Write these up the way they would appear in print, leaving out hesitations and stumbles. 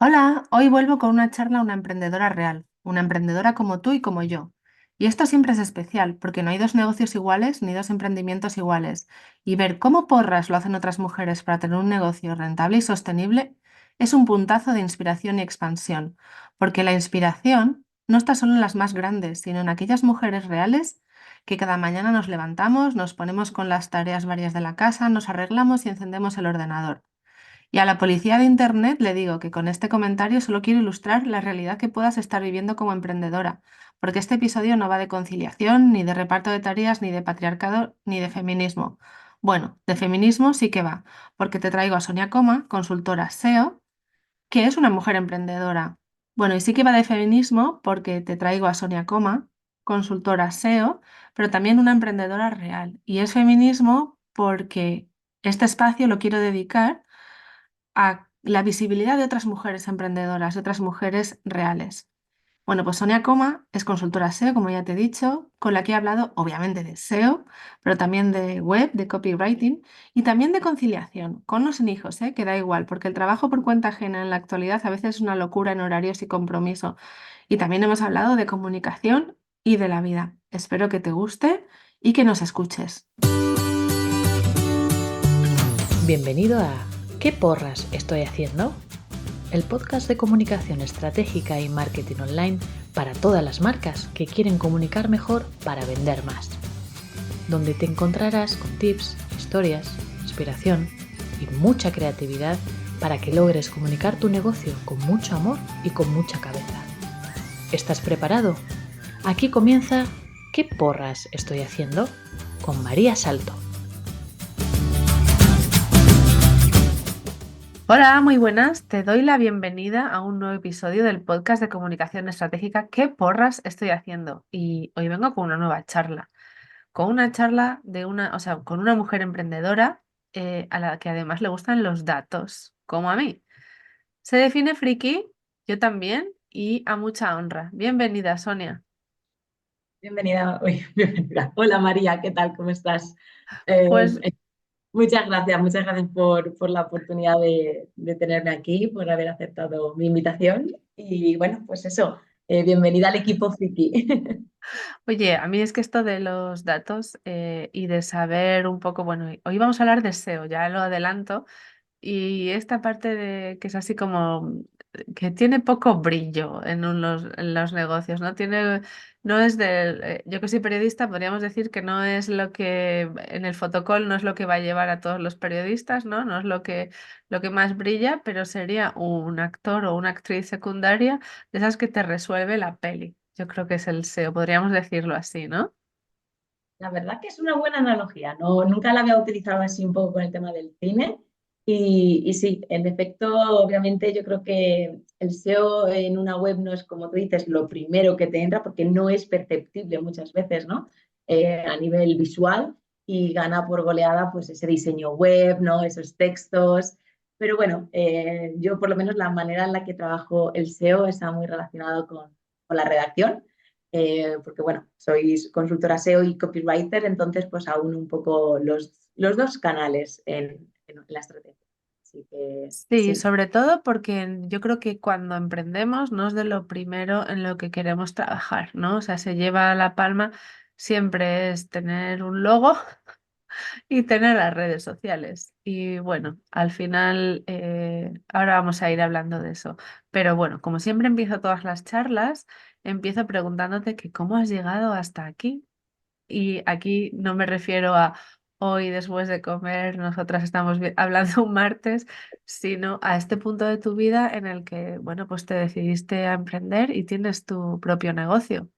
Hola, hoy vuelvo con una charla a una emprendedora real, una emprendedora como tú y como yo. Y esto siempre es especial, porque no hay dos negocios iguales ni dos emprendimientos iguales. Y ver cómo porras lo hacen otras mujeres para tener un negocio rentable y sostenible es un puntazo de inspiración y expansión, porque la inspiración no está solo en las más grandes, sino en aquellas mujeres reales que cada mañana nos levantamos, nos ponemos con las tareas varias de la casa, nos arreglamos y encendemos el ordenador. Y a la policía de Internet le digo que con este comentario solo quiero ilustrar la realidad que puedas estar viviendo como emprendedora, porque este episodio no va de conciliación, ni de reparto de tareas, ni de patriarcado, ni de feminismo. Bueno, de feminismo sí que va, porque te traigo a Sonia Coma, consultora SEO, que es una mujer emprendedora. Bueno, y sí que va de feminismo porque te traigo a Sonia Coma, consultora SEO, pero también una emprendedora real. Y es feminismo porque este espacio lo quiero dedicar a la visibilidad de otras mujeres emprendedoras, de otras mujeres reales. Bueno, pues Sonia Coma es consultora SEO, como ya te he dicho, con la que he hablado obviamente de SEO, pero también de web, de copywriting y también de conciliación, con o sin hijos, que da igual, porque el trabajo por cuenta ajena en la actualidad a veces es una locura en horarios y compromiso. Y también hemos hablado de comunicación y de la vida. Espero que te guste y que nos escuches. Bienvenido a ¿Qué porras estoy haciendo? El podcast de comunicación estratégica y marketing online para todas las marcas que quieren comunicar mejor para vender más. Donde te encontrarás con tips, historias, inspiración y mucha creatividad para que logres comunicar tu negocio con mucho amor y con mucha cabeza. ¿Estás preparado? Aquí comienza ¿Qué porras estoy haciendo? Con María Salto. Hola, muy buenas. Te doy la bienvenida a un nuevo episodio del podcast de comunicación estratégica. ¿Qué porras estoy haciendo? Y hoy vengo con una nueva charla, con una charla de una, o sea, con una mujer emprendedora a la que además le gustan los datos, como a mí. Se define friki, yo también, y a mucha honra. Bienvenida, Sonia. Bienvenida, uy, bienvenida. Hola María, ¿qué tal? ¿Cómo estás? Eh, Pues muchas gracias por la oportunidad de tenerme aquí, por haber aceptado mi invitación. Y bueno, pues eso, bienvenida al equipo Friki. oye, a mí es que esto de los datos y de saber un poco, bueno, hoy vamos a hablar de SEO, ya lo adelanto. Y esta parte de que es así como que tiene poco brillo en los negocios, ¿no? Tiene, no es del, yo que soy periodista, podríamos decir que no es lo que en el fotocall no es lo que va a llevar a todos los periodistas, ¿no? No es lo que más brilla, pero sería un actor o una actriz secundaria de esas que te resuelve la peli. Yo creo que es el SEO, podríamos decirlo así, ¿no? La verdad que es una buena analogía, no, nunca la había utilizado así un poco con el tema del cine. Y sí, en efecto, obviamente yo creo que el SEO en una web no es, como tú dices, lo primero que te entra porque no es perceptible muchas veces, ¿no? A nivel visual y gana por goleada pues ese diseño web, ¿no? Esos textos. Pero bueno, yo por lo menos la manera en la que trabajo el SEO está muy relacionado con la redacción porque bueno, soy consultora SEO y copywriter, entonces pues aúno un poco los dos canales en la estrategia. Así que Sí, sí, sobre todo porque yo creo que cuando emprendemos no es de lo primero en lo que queremos trabajar, ¿no? O sea, se lleva la palma siempre es tener un logo y tener las redes sociales. Y bueno, al final, ahora vamos a ir hablando de eso. Pero bueno, como siempre empiezo todas las charlas, empiezo preguntándote que cómo has llegado hasta aquí. Y aquí no me refiero a hoy después de comer, nosotras estamos hablando un martes, sino a este punto de tu vida en el que, bueno, pues te decidiste a emprender y tienes tu propio negocio.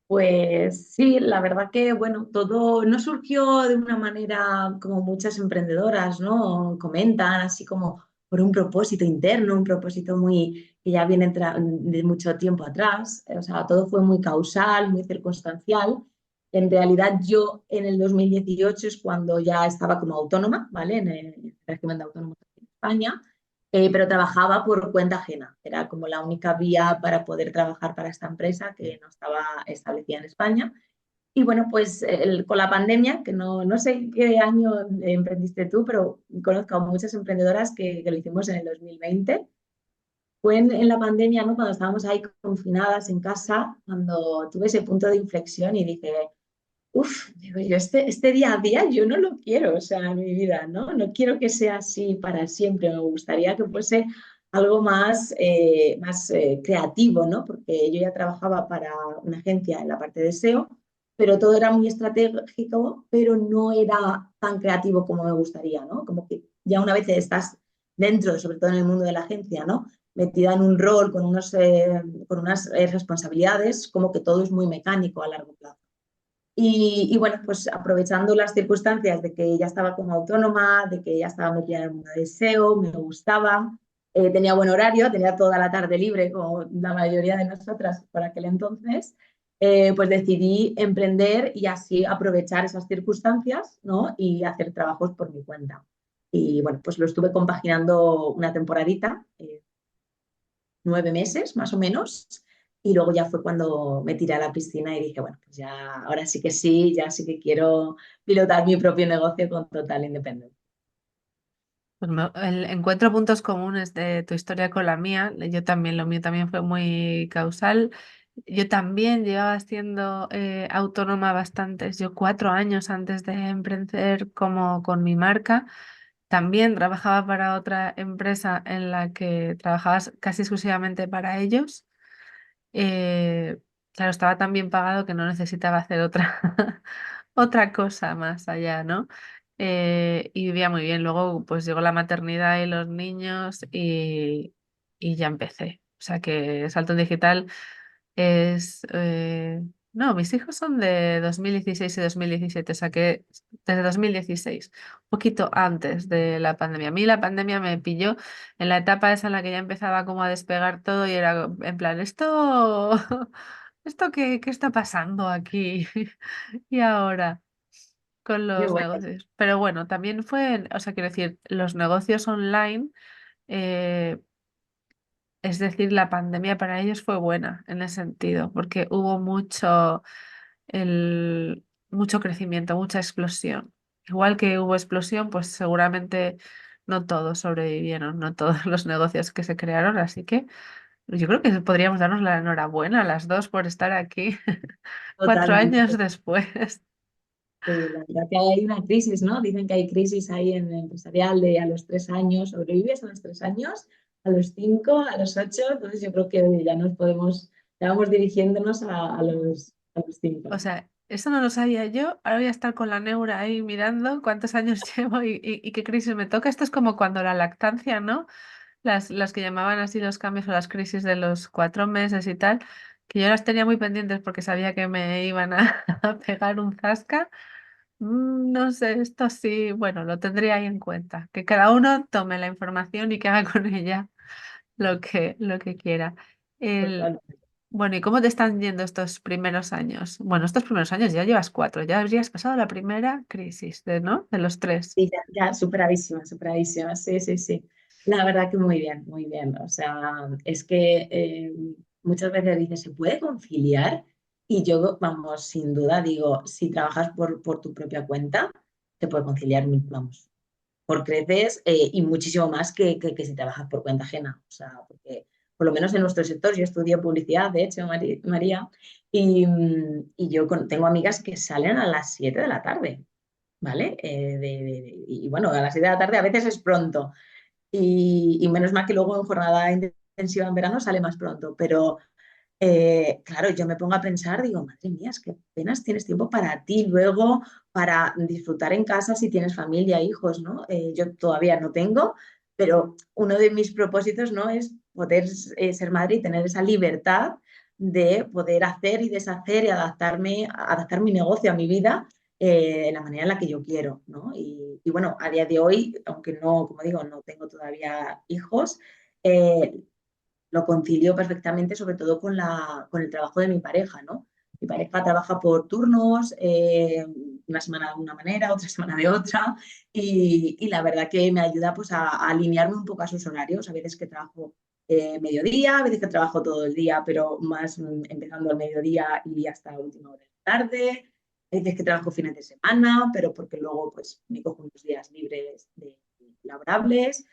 pues sí, la verdad que bueno, todo no surgió de una manera como muchas emprendedoras, ¿no? Comentan, así como por un propósito interno, un propósito muy que ya viene de mucho tiempo atrás. O sea, todo fue muy causal, muy circunstancial. En realidad, yo en el 2018 es cuando ya estaba como autónoma, ¿vale? En el régimen de autónomos en España, pero trabajaba por cuenta ajena. Era como la única vía para poder trabajar para esta empresa que no estaba establecida en España. Y bueno, pues con la pandemia, que no sé qué año emprendiste tú, pero conozco a muchas emprendedoras que lo hicimos en el 2020. Fue en la pandemia, ¿no? Cuando estábamos ahí confinadas en casa, cuando tuve ese punto de inflexión y dije, uff, digo yo, este día a día yo no lo quiero, o sea, en mi vida, ¿no? No quiero que sea así para siempre, me gustaría que fuese algo más creativo, ¿no? Porque yo ya trabajaba para una agencia en la parte de SEO, pero todo era muy estratégico, pero no era tan creativo como me gustaría, ¿no? Como que ya una vez estás dentro, sobre todo en el mundo de la agencia, ¿no? Metida en un rol con unas responsabilidades, como que todo es muy mecánico a largo plazo. Y bueno, pues aprovechando las circunstancias de que ya estaba como autónoma, de que ya estaba metida en el mundo de SEO, me gustaba, tenía buen horario, tenía toda la tarde libre, como la mayoría de nosotras por aquel entonces, pues decidí emprender y así aprovechar esas circunstancias, ¿no? Y hacer trabajos por mi cuenta. Y bueno, pues lo estuve compaginando una temporadita, 9 meses más o menos. Y luego ya fue cuando me tiré a la piscina y dije, bueno, pues ya, ahora sí, ya sí que quiero pilotar mi propio negocio con total independencia. Pues encuentro puntos comunes de tu historia con la mía. Yo también, lo mío también fue muy causal. Yo también llevaba siendo autónoma bastantes, yo 4 años antes de emprender como con mi marca. También trabajaba para otra empresa en la que trabajaba casi exclusivamente para ellos. Eh, claro, estaba tan bien pagado que no necesitaba hacer otra, otra cosa más allá, ¿no? Y vivía muy bien. Luego, pues llegó la maternidad y los niños y ya empecé. O sea que Salto Digital es... no, mis hijos son de 2016 y 2017, o sea que desde 2016, un poquito antes de la pandemia. A mí la pandemia me pilló en la etapa esa en la que ya empezaba como a despegar todo y era en plan, ¿esto qué está pasando aquí? Y ahora con Qué los bueno, negocios. Pero bueno, también fue, o sea, quiero decir, los negocios online, eh, es decir, la pandemia para ellos fue buena en ese sentido, porque hubo mucho crecimiento, mucha explosión. Igual que hubo explosión, pues seguramente no todos sobrevivieron, no todos los negocios que se crearon, así que yo creo que podríamos darnos la enhorabuena a las dos por estar aquí cuatro totalmente. años después. La verdad que hay una crisis, ¿no? Dicen que hay crisis ahí en el empresarial de a los 3 años, sobrevives a los 3 años, a los 5, a los 8, entonces yo creo que ya vamos dirigiéndonos a los 5. O sea, eso no lo sabía yo. Ahora voy a estar con la neura ahí mirando cuántos años llevo y qué crisis me toca. Esto es como cuando la lactancia, ¿no? Las que llamaban así los cambios o las crisis de los 4 meses y tal, que yo las tenía muy pendientes porque sabía que me iban a, a pegar un zasca. No sé, esto sí, bueno, lo tendría ahí en cuenta. Que cada uno tome la información y que haga con ella lo que quiera. Total. Bueno, ¿y cómo te están yendo estos primeros años? Bueno, estos primeros años ya llevas 4, ya habrías pasado la primera crisis, ¿no? De los 3. Sí, ya, superadísima, superadísima. Sí, sí, sí. La verdad que muy bien, muy bien. O sea, es que muchas veces dices, ¿se puede conciliar? Y yo, vamos, sin duda digo, si trabajas por tu propia cuenta, te puede conciliar, vamos, por creces y muchísimo más que si trabajas por cuenta ajena. O sea, porque por lo menos en nuestro sector, yo estudio publicidad, de hecho, María, y yo tengo amigas que salen a las 7 de la tarde. ¿Vale? Y bueno, a las 7 de la tarde a veces es pronto y menos mal que luego en jornada intensiva en verano sale más pronto, pero claro, yo me pongo a pensar, digo, madre mía, es que apenas tienes tiempo para ti luego, para disfrutar en casa si tienes familia, hijos, ¿no? Yo todavía no tengo, pero uno de mis propósitos, ¿no? Es poder ser madre y tener esa libertad de poder hacer y deshacer y adaptar mi negocio a mi vida de la manera en la que yo quiero, ¿no? Y bueno, a día de hoy, aunque no, como digo, no tengo todavía hijos, eh, lo concilio perfectamente, sobre todo con el trabajo de mi pareja, ¿no? Mi pareja trabaja por turnos, una semana de una manera, otra semana de otra, y la verdad que me ayuda pues a alinearme un poco a sus horarios. A veces que trabajo mediodía, a veces que trabajo todo el día, pero más empezando al mediodía y hasta última hora de la tarde. hay veces que trabajo fines de semana, pero porque luego pues me cojo unos días libres laborables.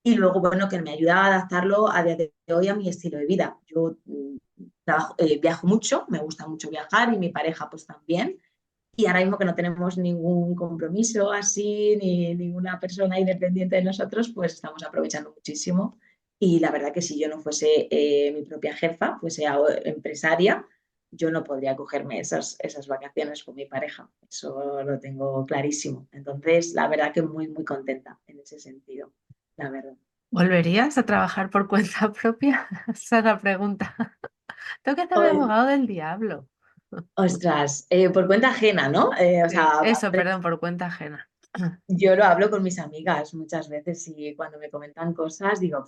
Y luego, bueno, que me ayuda a adaptarlo a día de hoy a mi estilo de vida. Yo viajo mucho, me gusta mucho viajar y mi pareja pues también. Y ahora mismo que no tenemos ningún compromiso así, ni ninguna persona independiente de nosotros, pues estamos aprovechando muchísimo. Y la verdad que si yo no fuese mi propia jefa, fuese empresaria, yo no podría cogerme esas vacaciones con mi pareja. Eso lo tengo clarísimo. Entonces, la verdad que muy, muy contenta en ese sentido, la verdad. ¿Volverías a trabajar por cuenta propia? Esa es la pregunta. Tengo que hacer de Pues, abogado del diablo. ostras, por cuenta ajena, ¿no? O Sí, sea, eso, perdón, por cuenta ajena. yo lo hablo con mis amigas muchas veces y cuando me comentan cosas digo,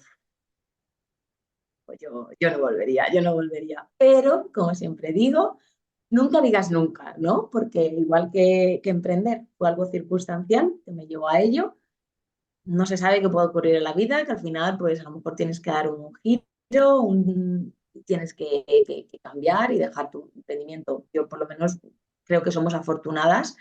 pues yo no volvería, yo no volvería. Pero, como siempre digo, nunca digas nunca, ¿no? Porque igual que emprender fue algo circunstancial que me llevó a ello, no se sabe qué puede ocurrir en la vida, que al final, pues a lo mejor tienes que dar un giro, tienes que cambiar y dejar tu emprendimiento. Yo, por lo menos, creo que somos afortunadas,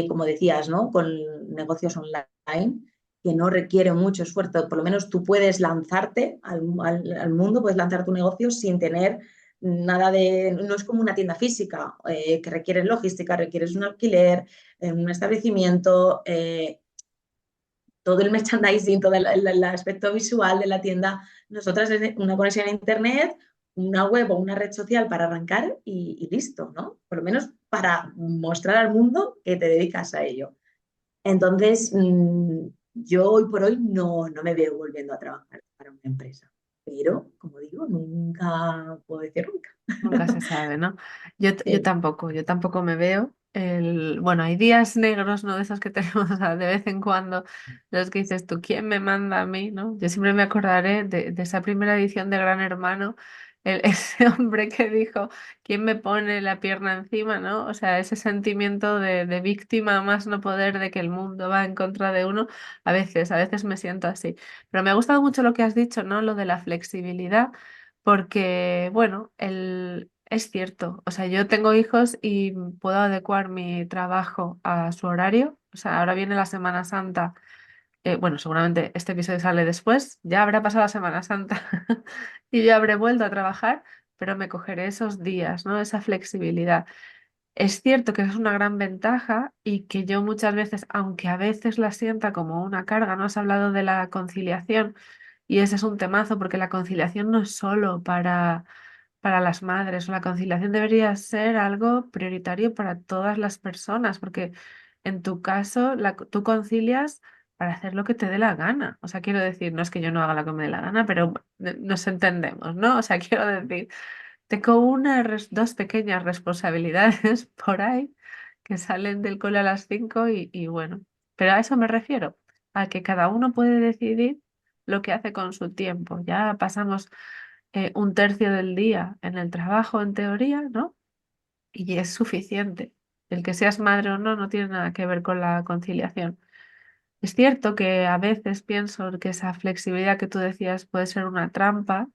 como decías, ¿no? Con negocios online que no requiere mucho esfuerzo. Por lo menos tú puedes lanzarte al mundo, puedes lanzar tu negocio sin tener nada de. No es como una tienda física que requiere logística, requieres un alquiler, un establecimiento. Todo el merchandising, todo el aspecto visual de la tienda. Nosotras es una conexión a internet, una web o una red social para arrancar y listo, ¿no? Por lo menos para mostrar al mundo que te dedicas a ello. Entonces, yo hoy por hoy no me veo volviendo a trabajar para una empresa. Pero, como digo, nunca puedo decir nunca. Nunca se sabe, ¿no? Sí, Yo tampoco me veo. Bueno, hay días negros, ¿no? De esos que tenemos de vez en cuando, los que dices tú, ¿quién me manda a mí, no? Yo siempre me acordaré de esa primera edición de Gran Hermano, ese hombre que dijo, ¿quién me pone la pierna encima, no? O sea, ese sentimiento de víctima a más no poder, de que el mundo va en contra de uno, a veces me siento así. Pero me ha gustado mucho lo que has dicho, ¿no? Lo de la flexibilidad porque, bueno, es cierto, o sea, yo tengo hijos y puedo adecuar mi trabajo a su horario, o sea, ahora viene la Semana Santa, bueno, seguramente este episodio sale después, ya habrá pasado la Semana Santa y yo habré vuelto a trabajar, pero me cogeré esos días, ¿no? Esa flexibilidad. Es cierto que es una gran ventaja y que yo muchas veces, aunque a veces la sienta como una carga, ¿no? Has hablado de la conciliación y ese es un temazo porque la conciliación no es solo para las madres, la conciliación debería ser algo prioritario para todas las personas porque en tu caso tú concilias para hacer lo que te dé la gana. O sea, quiero decir, no es que yo no haga lo que me dé la gana, pero nos entendemos, ¿no? O sea, quiero decir... Tengo dos pequeñas responsabilidades por ahí que salen del cole a las 5 y bueno, pero a eso me refiero, a que cada uno puede decidir lo que hace con su tiempo. Ya pasamos un tercio del día en el trabajo, en teoría, ¿no? Y es suficiente. El que seas madre o no no tiene nada que ver con la conciliación. Es cierto que a veces pienso que esa flexibilidad que tú decías puede ser una trampa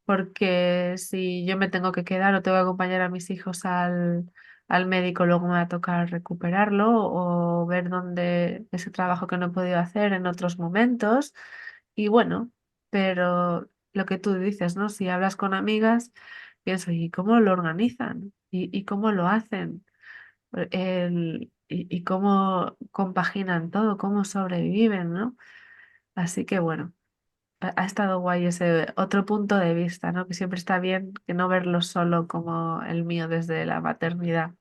porque si yo me tengo que quedar o tengo que acompañar a mis hijos al médico, luego me va a tocar recuperarlo o ver dónde ese trabajo que no he podido hacer en otros momentos. Y bueno, pero lo que tú dices, ¿no? Si hablas con amigas, pienso, ¿y cómo lo organizan? ¿Y cómo lo hacen? Y cómo compaginan todo, cómo sobreviven, ¿no? Así que bueno. Ha estado guay ese otro punto de vista, ¿no? Que siempre está bien que no verlo solo como el mío desde la maternidad.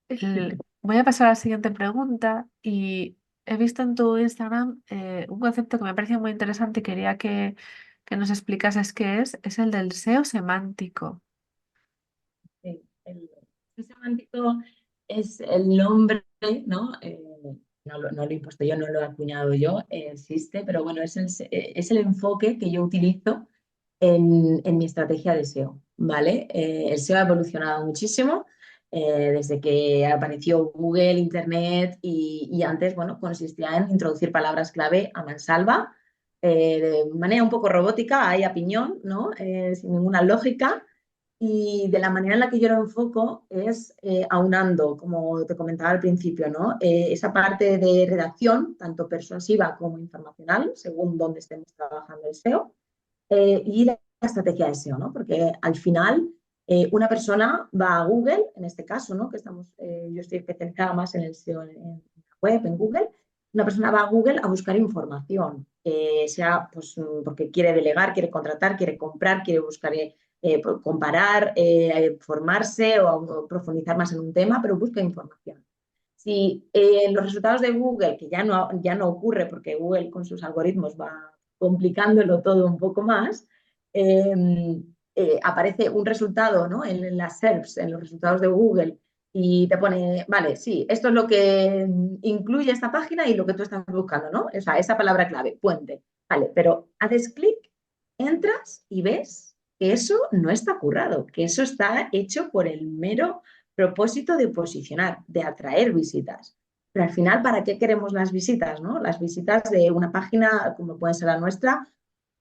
sí. Voy a pasar a la siguiente pregunta y he visto en tu Instagram un concepto que me parece muy interesante y quería que nos explicases qué es el del SEO semántico. Sí, el semántico es el nombre, ¿no? No lo he impuesto yo, no lo he acuñado yo, existe, pero bueno, es el enfoque que yo utilizo en mi estrategia de SEO, ¿vale? El SEO ha evolucionado muchísimo desde que apareció Google, Internet y antes, bueno, consistía en introducir palabras clave a mansalva, de manera un poco robótica, ahí a piñón, ¿no? Sin ninguna lógica Y de la manera en la que yo lo enfoco es aunando, como te comentaba al principio, ¿no? Esa parte de redacción, tanto persuasiva como informacional, según dónde estemos trabajando el SEO, y la estrategia de SEO, ¿no? Porque al final una persona va a Google, en este caso, ¿no? Que yo estoy especializada más en el SEO en la web, en Google. Una persona va a Google a buscar información, sea pues, porque quiere delegar, quiere contratar, quiere comprar, quiere buscar comparar, formarse o profundizar más en un tema, pero busca información. Si los resultados de Google, que ya no ocurre porque Google con sus algoritmos va complicándolo todo un poco más, aparece un resultado, ¿no? En las SERPs, en los resultados de Google, y te pone, vale, sí, esto es lo que incluye esta página y lo que tú estás buscando, ¿no? O sea, esa palabra clave, puente. Vale, pero haces clic, entras y ves que eso no está currado, que eso está hecho por el mero propósito de posicionar, de atraer visitas. Pero al final, ¿para qué queremos las visitas? ¿No? Las visitas de una página, como puede ser la nuestra,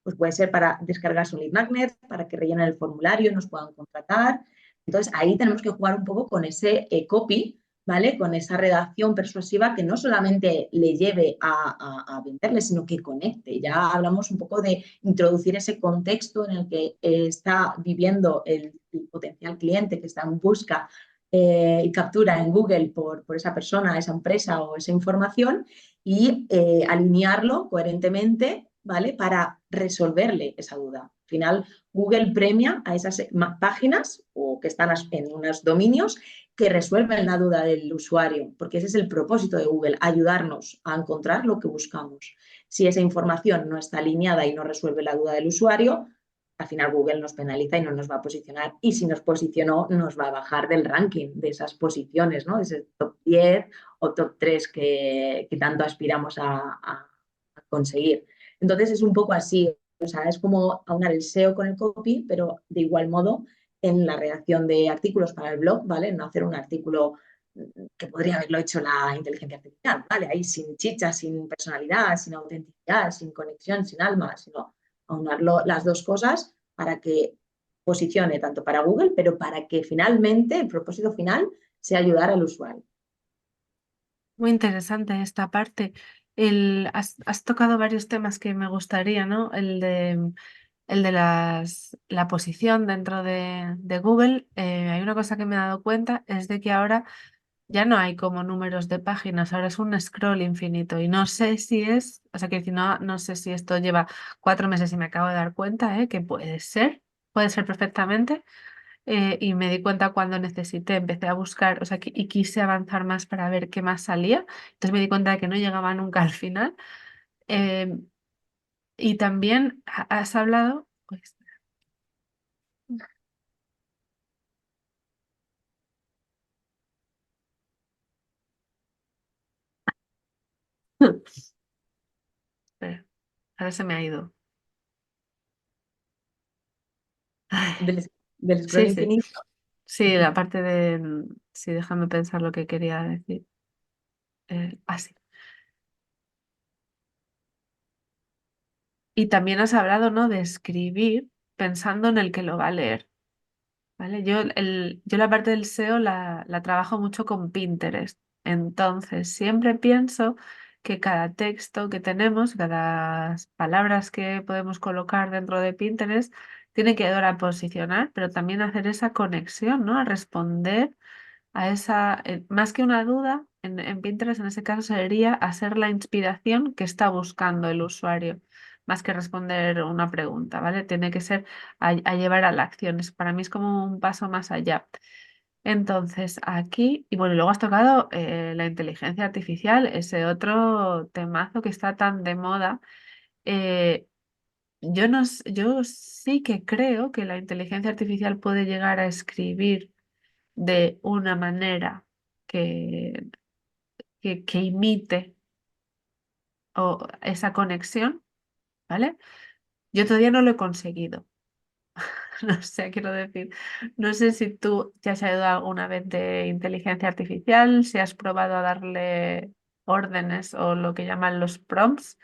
pues puede ser para descargarse un lead magnet, para que rellenen el formulario, nos puedan contratar. Entonces, ahí tenemos que jugar un poco con ese copy, ¿vale? Con esa redacción persuasiva que no solamente le lleve a venderle, sino que conecte. Ya hablamos un poco de introducir ese contexto en el que está viviendo el potencial cliente que está en busca y captura en Google por esa persona, esa empresa o esa información y alinearlo coherentemente, ¿vale? Para resolverle esa duda. Al final, Google premia a esas páginas o que están en unos dominios que resuelven la duda del usuario, porque ese es el propósito de Google, ayudarnos a encontrar lo que buscamos. Si esa información no está alineada y no resuelve la duda del usuario, al final Google nos penaliza y no nos va a posicionar. Y si nos posicionó, nos va a bajar del ranking de esas posiciones, ¿no? De ese top 10 o top 3 que tanto aspiramos a conseguir. Entonces es un poco así, o sea, es como aunar el SEO con el copy, pero de igual modo en la redacción de artículos para el blog, ¿vale? No hacer un artículo que podría haberlo hecho la inteligencia artificial, ¿vale? Ahí sin chicha, sin personalidad, sin autenticidad, sin conexión, sin alma, sino aunarlo las dos cosas para que posicione tanto para Google, pero para que finalmente el propósito final sea ayudar al usuario. Muy interesante esta parte. Has tocado varios temas que me gustaría, ¿no? El de la posición dentro de Google. Hay una cosa que me he dado cuenta, es de que ahora ya no hay como números de páginas, ahora es un scroll infinito. Y no sé si es, o sea, que si no, no sé si esto lleva 4 meses y me acabo de dar cuenta, que puede ser perfectamente. Y me di cuenta cuando necesité, empecé a buscar, o sea, y quise avanzar más para ver qué más salía. Entonces me di cuenta de que no llegaba nunca al final. Eh, y también has hablado, pues, espera, ahora se me ha ido. Ay, Del, del scroll sí, sí, infinito. sí, la parte de, sí, déjame pensar lo que quería decir. Sí. Y también has hablado, ¿no? De escribir pensando en el que lo va a leer. ¿Vale? Yo la parte del SEO la trabajo mucho con Pinterest. Entonces, siempre pienso que cada texto que tenemos, cada palabras que podemos colocar dentro de Pinterest, tiene que ayudar a posicionar, pero también hacer esa conexión, ¿no? A responder a esa, más que una duda, en Pinterest en ese caso sería hacer la inspiración que está buscando el usuario, más que responder una pregunta, ¿vale? Tiene que ser a llevar a la acción. Para mí es como un paso más allá. Entonces, aquí, y bueno, y luego has tocado la inteligencia artificial, ese otro temazo que está tan de moda. Eh, yo, no, yo sí que creo que la inteligencia artificial puede llegar a escribir de una manera que, que imite esa conexión, ¿vale? Yo todavía no lo he conseguido. No sé, quiero decir, no sé si tú te has ayudado alguna vez de inteligencia artificial, si has probado a darle órdenes o lo que llaman los prompts,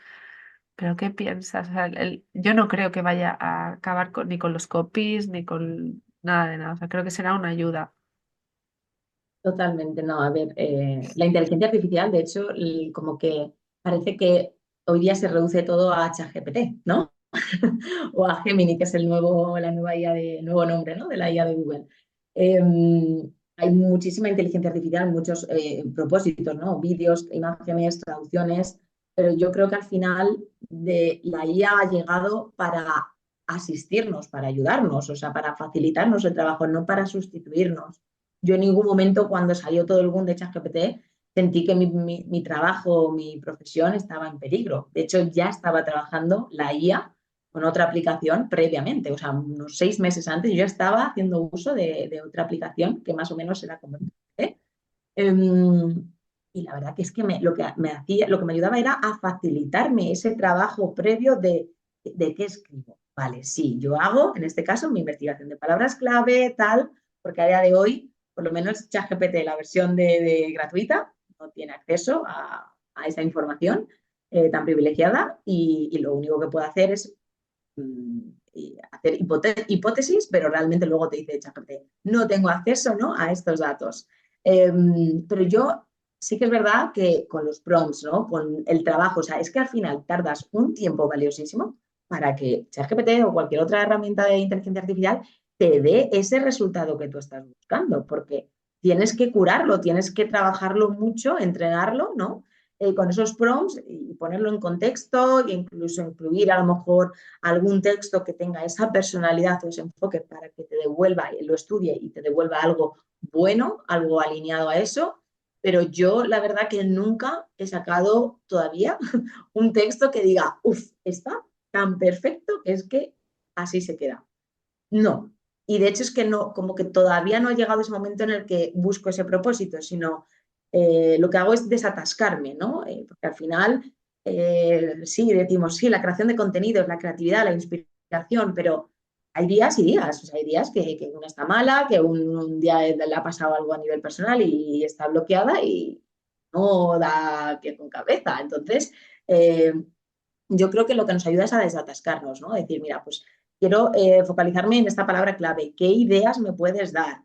pero ¿qué piensas? O sea, yo no creo que vaya a acabar ni con los copies, ni con nada de nada. O sea, creo que será una ayuda. Totalmente, no. A ver, la inteligencia artificial, de hecho, como que parece que hoy día se reduce todo a ChatGPT, ¿no? O a Gemini, que es la nueva IA el nuevo nombre, ¿no? De la IA de Google. Eh, Hay muchísima inteligencia artificial, muchos propósitos, ¿no? Vídeos, imágenes, traducciones, pero yo creo que al final la IA ha llegado para asistirnos, para ayudarnos, o sea, para facilitarnos el trabajo, no para sustituirnos. Yo en ningún momento cuando salió todo el boom de ChatGPT sentí que mi trabajo, mi profesión estaba en peligro. De hecho, ya estaba trabajando la IA con otra aplicación previamente, o sea, unos 6 meses antes yo ya estaba haciendo uso de otra aplicación que más o menos era como... ¿eh? Y la verdad que es que lo que me ayudaba era a facilitarme ese trabajo previo de qué escribo. Vale, sí, yo hago, en este caso, mi investigación de palabras clave, tal, porque a día de hoy, por lo menos ChatGPT, la versión gratuita, no tiene acceso a esa información tan privilegiada y lo único que puedo hacer es hacer hipótesis, pero realmente luego te dice ChatGPT, no tengo acceso, ¿no? A estos datos. Eh, pero yo sí que es verdad que con los prompts, ¿no? Con el trabajo, o sea, es que al final tardas un tiempo valiosísimo para que ChatGPT o cualquier otra herramienta de inteligencia artificial te dé ese resultado que tú estás buscando, porque tienes que curarlo, tienes que trabajarlo mucho, entrenarlo, ¿no? Con esos prompts y ponerlo en contexto e incluso incluir a lo mejor algún texto que tenga esa personalidad o ese enfoque para que te devuelva, lo estudie y te devuelva algo bueno, algo alineado a eso. Pero yo la verdad que nunca he sacado todavía un texto que diga, uff, está tan perfecto que es que así se queda. No. Y de hecho es que no, como que todavía no ha llegado ese momento en el que busco ese propósito, sino lo que hago es desatascarme, ¿no? Porque al final, sí, decimos, sí, la creación de contenidos, la creatividad, la inspiración, pero hay días y días, o sea, hay días que una está mala, que un día le ha pasado algo a nivel personal y está bloqueada y no da pie con cabeza. Entonces, eh, yo creo que lo que nos ayuda es a desatascarnos, ¿no? Decir, mira, pues quiero focalizarme en esta palabra clave. ¿Qué ideas me puedes dar?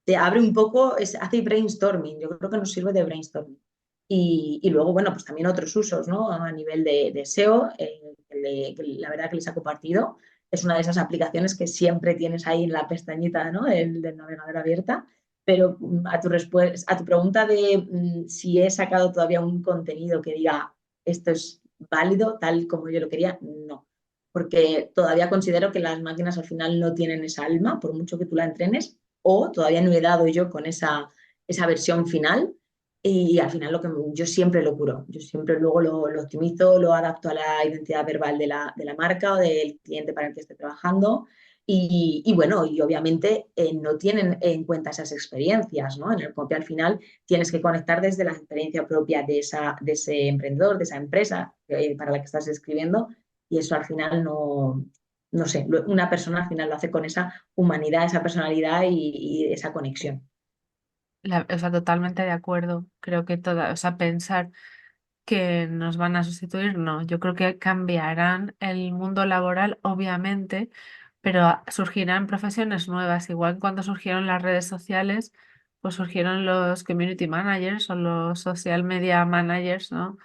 Te abre un poco, hace brainstorming. Yo creo que nos sirve de brainstorming. Y luego, bueno, pues también otros usos, ¿no? A nivel de SEO, que la verdad que les ha compartido. Es una de esas aplicaciones que siempre tienes ahí en la pestañita, ¿no? Del navegador abierta. Pero a tu pregunta de si he sacado todavía un contenido que diga esto es válido tal como yo lo quería, no. Porque todavía considero que las máquinas al final no tienen esa alma, por mucho que tú la entrenes, o todavía no he dado yo con esa versión final y al final yo siempre lo curo, yo siempre luego lo optimizo, lo adapto a la identidad verbal de la marca o del cliente para el que esté trabajando y bueno, y obviamente no tienen en cuenta esas experiencias, ¿no? En el copy al final tienes que conectar desde la experiencia propia de ese emprendedor, de esa empresa para la que estás escribiendo y eso al final no sé, una persona al final lo hace con esa humanidad, esa personalidad y esa conexión. O sea, totalmente de acuerdo. Creo que o sea, pensar que nos van a sustituir, no. Yo creo que cambiarán el mundo laboral, obviamente, pero surgirán profesiones nuevas. Igual que cuando surgieron las redes sociales, pues surgieron los community managers o los social media managers, ¿no?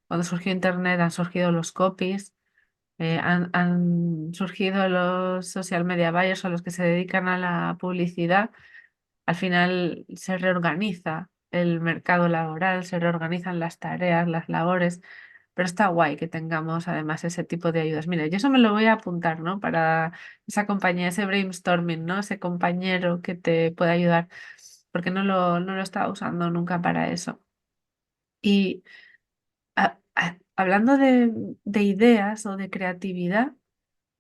Cuando surgió Internet han surgido los copies, han surgido los social media buyers o los que se dedican a la publicidad. Al final se reorganiza el mercado laboral, se reorganizan las tareas, las labores, pero está guay que tengamos además ese tipo de ayudas. Mira, yo eso me lo voy a apuntar, ¿no? Para esa compañía, ese brainstorming, ¿no? Ese compañero que te puede ayudar, porque no lo estaba usando nunca para eso. Y hablando de ideas o de creatividad,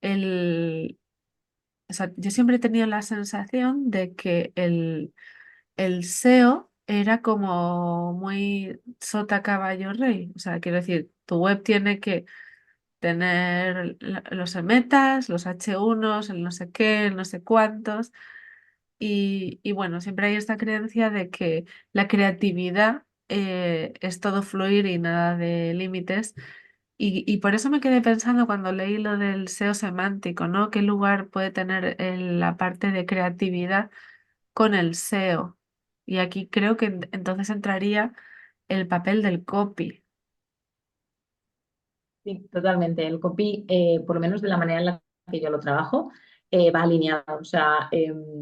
o sea, yo siempre he tenido la sensación de que el SEO era como muy sota caballo rey. O sea, quiero decir, tu web tiene que tener los metas, los H1s, el no sé qué, el no sé cuántos. Y bueno, siempre hay esta creencia de que la creatividad es todo fluir y nada de límites. Y por eso me quedé pensando cuando leí lo del SEO semántico, ¿no? ¿Qué lugar puede tener la parte de creatividad con el SEO? Y aquí creo que entonces entraría el papel del copy. Sí, totalmente. El copy, por lo menos de la manera en la que yo lo trabajo, va alineado. O sea,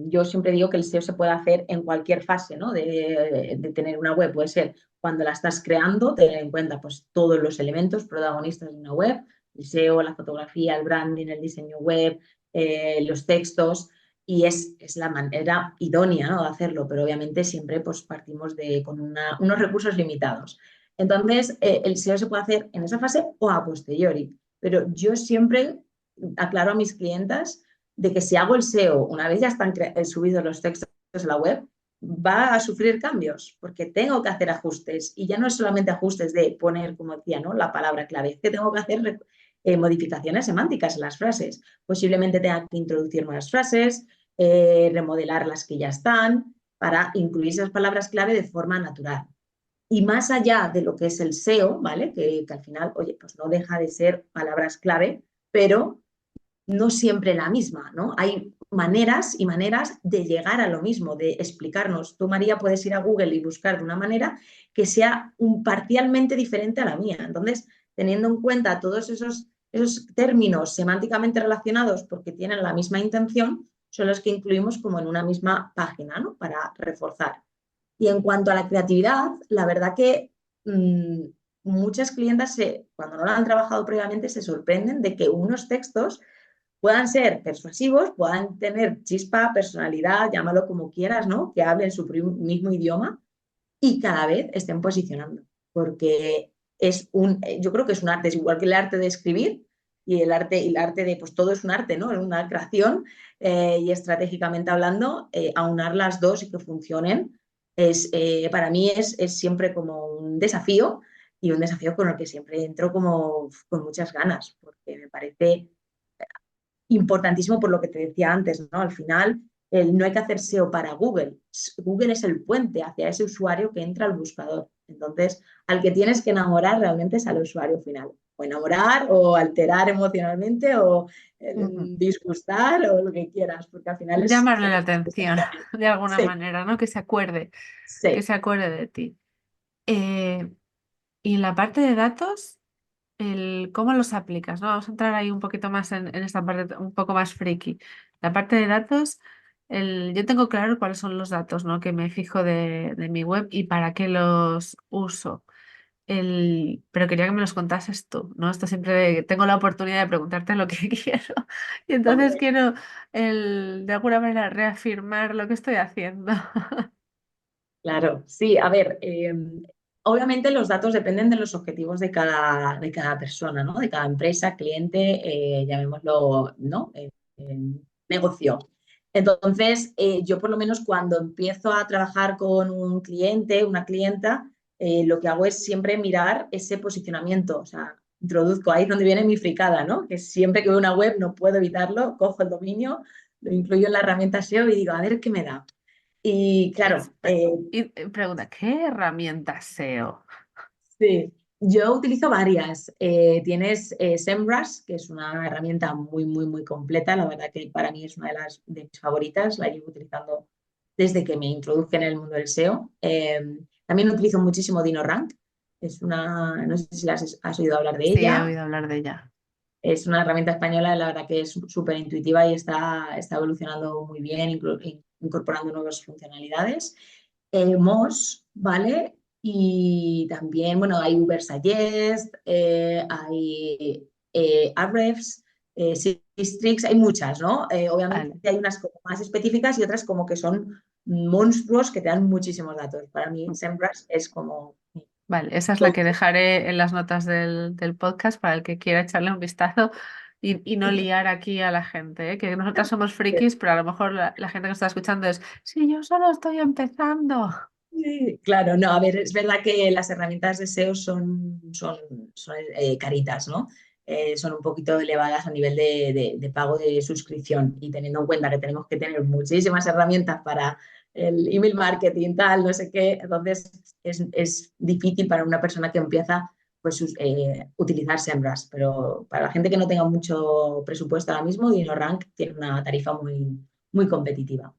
yo siempre digo que el SEO se puede hacer en cualquier fase, ¿no? De tener una web. Puede ser cuando la estás creando, tener en cuenta pues, todos los elementos protagonistas de una web, el SEO, la fotografía, el branding, el diseño web, los textos. Y es la manera idónea, ¿no? de hacerlo, pero obviamente siempre pues, partimos con unos recursos limitados. Entonces, el SEO se puede hacer en esa fase o a posteriori, pero yo siempre aclaro a mis clientas de que si hago el SEO una vez ya están subidos los textos a la web, va a sufrir cambios porque tengo que hacer ajustes y ya no es solamente ajustes de poner, como decía, ¿no? la palabra clave, es que tengo que hacer modificaciones semánticas en las frases. Posiblemente tenga que introducir nuevas frases, remodelar las que ya están para incluir esas palabras clave de forma natural. Y más allá de lo que es el SEO, ¿vale? Que al final, oye, pues no deja de ser palabras clave, pero no siempre la misma, ¿no? Hay maneras y maneras de llegar a lo mismo, de explicarnos. Tú, María, puedes ir a Google y buscar de una manera que sea parcialmente diferente a la mía. Entonces, teniendo en cuenta todos esos términos semánticamente relacionados porque tienen la misma intención, son los que incluimos como en una misma página, ¿no? Para reforzar. Y en cuanto a la creatividad, la verdad que muchas clientas, cuando no lo han trabajado previamente, se sorprenden de que unos textos puedan ser persuasivos, puedan tener chispa, personalidad, llámalo como quieras, ¿no? Que hablen su mismo idioma y cada vez estén posicionando. Porque yo creo que es un arte, es igual que el arte de escribir y el arte de, pues todo es un arte, ¿no? Es una creación y estratégicamente hablando, aunar las dos y que funcionen, para mí es siempre como un desafío y un desafío con el que siempre entro como con muchas ganas, porque me parece importantísimo por lo que te decía antes, ¿no? Al final, no hay que hacer SEO para Google. Google es el puente hacia ese usuario que entra al buscador. Entonces, al que tienes que enamorar realmente es al usuario final. O enamorar, o alterar emocionalmente, o Ujú. disgustar, o lo que quieras, porque al final Llamarle son la atención de alguna Sí, manera, ¿no? Que sí. se acuerde de ti. Eh, y en la parte de datos, ¿cómo los aplicas? ¿No? Vamos a entrar ahí un poquito más en esta parte un poco más friki. La parte de datos, yo tengo claro cuáles son los datos, ¿no? que me fijo de mi web y para qué los uso. Pero quería que me los contases tú, ¿no? Esto siempre tengo la oportunidad de preguntarte lo que quiero y entonces Hombre, quiero de alguna manera reafirmar lo que estoy haciendo. claro, sí, a ver, obviamente los datos dependen de los objetivos de cada persona, ¿no? De cada empresa, cliente, llamémoslo, ¿no? Negocio. Entonces, yo por lo menos cuando empiezo a trabajar con un cliente, una clienta, lo que hago es siempre mirar ese posicionamiento, o sea, introduzco ahí donde viene mi fricada, ¿no? Que siempre que veo una web no puedo evitarlo, cojo el dominio, lo incluyo en la herramienta SEO y digo, a ver qué me da. Y claro, Pregunta, ¿qué herramienta SEO? sí, yo utilizo varias. Tienes SEMrush, que es una herramienta muy, muy, muy completa. La verdad que para mí es una de mis favoritas. La llevo utilizando desde que me introduje en el mundo del SEO. También utilizo muchísimo DinoRank. No sé si has oído hablar de Sí, he ella. oído hablar de ella. Es una herramienta española, la verdad que es súper intuitiva y está evolucionando muy bien, incorporando nuevas funcionalidades. Moz, ¿vale? Y también, bueno, hay Ubersuggest, hay Ahrefs, Sistrix, hay muchas, ¿no? Obviamente Vale. hay unas como más específicas y otras como que son monstruos que te dan muchísimos datos. Para mí, SEMrush es como... Vale, esa es la que dejaré en las notas del podcast para el que quiera echarle un vistazo y no liar aquí a la gente, ¿eh? Que nosotras somos frikis, pero a lo mejor la gente que está escuchando es, sí, yo solo estoy empezando. Sí, claro, no, a ver, es verdad que las herramientas de SEO son caritas, ¿no? Son un poquito elevadas a nivel de pago de suscripción y teniendo en cuenta que tenemos que tener muchísimas herramientas para el email marketing, tal, no sé qué, entonces es difícil para una persona que empieza pues utilizar SEMrush, pero para la gente que no tenga mucho presupuesto ahora mismo, DinoRank tiene una tarifa muy competitiva.